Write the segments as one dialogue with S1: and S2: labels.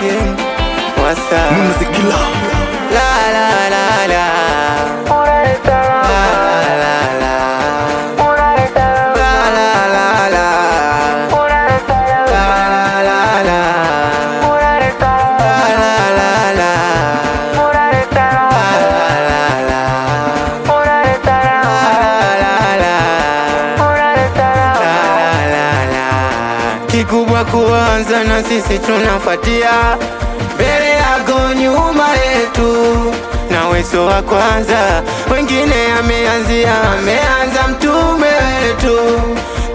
S1: again. What's up?
S2: Music love.
S1: La la la la. La la la. La la la la. La la la la. Kikubwa kuanza na sisi tunafuatia, mbele yako nyuma yetu, na weso wa kwanza, wengine ameanza mtume wetu.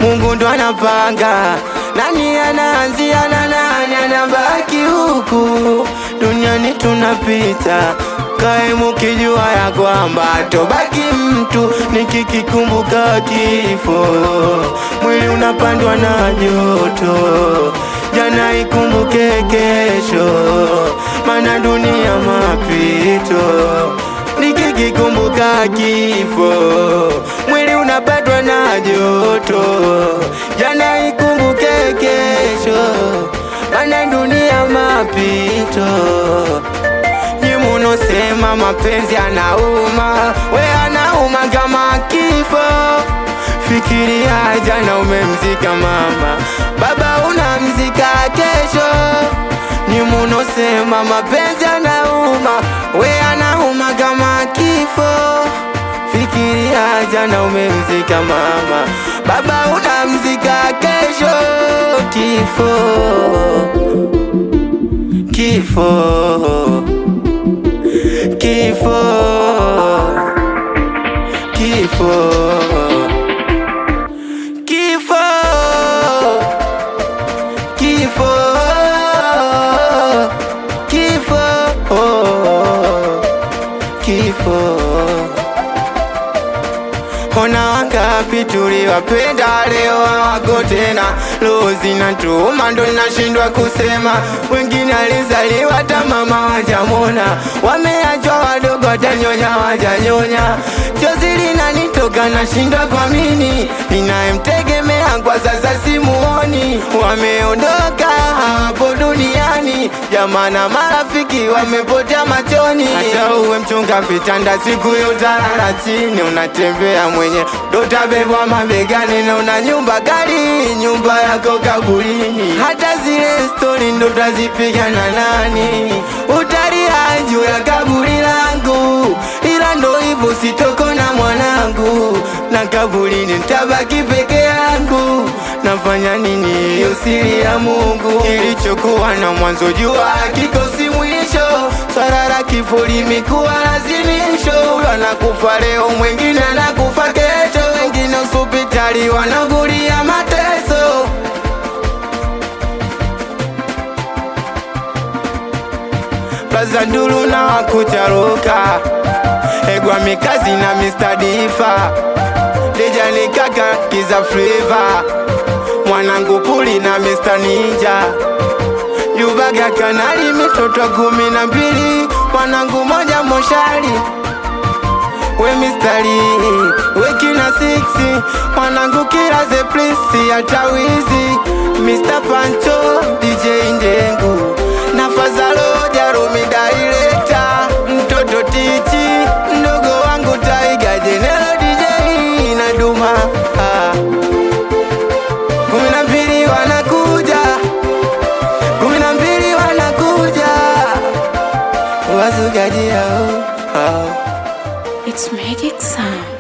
S1: Mungu ndo anapanga nani anaanzia na nani anabaki huku duniani tunapita. Kae mukijua ya kwamba tobaki mtu, nikikikumbuka kifo mwili unapandwa na joto. Jana ikumbuke kesho, mana dunia mapito. Nikikikumbuka kifo mwili unapandwa na joto. Jana ikumbuke kesho, mana dunia mapito. Sema mapenzi anauma, we anauma kama kifo. Fikiria jana umemzika mama, baba unamzika kesho. Sema mapenzi anauma, we anauma kama kifo. Fikiria jana umemzika mama, baba unamzika kesho. Kifo, kifo, kifo, kifo, kifo, kifo, kifo, kifo. Ona wangapi tuliwapenda leo hawako tena, roho zinatuma ndo nashindwa kusema. Wengine alizaliwa hata mama wajamona, wameachwa wadogo watanyonya wajanyonya. Chozi linanitoka nashindwa kuamini, ninayemtegemea kwa sasa simuoni. Wameondoka hapo duniani, jamaa na marafiki wamepotea machoni. Hata uwe mchunga vitanda siku yote utalala chini, unatembea mwenye dota bebwa mabegani, na una nyumba kali, nyumba yako kaburini. Hata zile story ndo utazipiga na nani? Utalia juu ya kaburi langu, ila ndo hivyo sitoko na mwanangu, na kaburini nitabaki peke yangu. Nafanya nini? Hiyo siri ya Mungu. Kilichokuwa na mwanzo jua kikosi mwisho, swala la kifo limekuwa lazimisho. Wanakufa leo, mwengine anakufa kesho, wengine hospitali wanagulia mateso. Plaza Ndulu na wakucharuka, Egwa Mikazi na Mr. Difa, Dejani Kaka Kiza Flavor, Mwanangu Puli na Mr. Ninja, Yubaga Kanali mitoto 12, Mwanangu moja Moshari, we Mr. Lee, we Kina 6, Mwanangu Kila the Prince ya Tawizi, Mr. Pancho, DJ Ndengu na Fazalo Jarumi Director, mtoto Tichi, ndogo wangu Taiga General DJ na Duma. 12 wanakuja, 12 wanakuja, wasugaji hao.
S3: It's Magic Sound.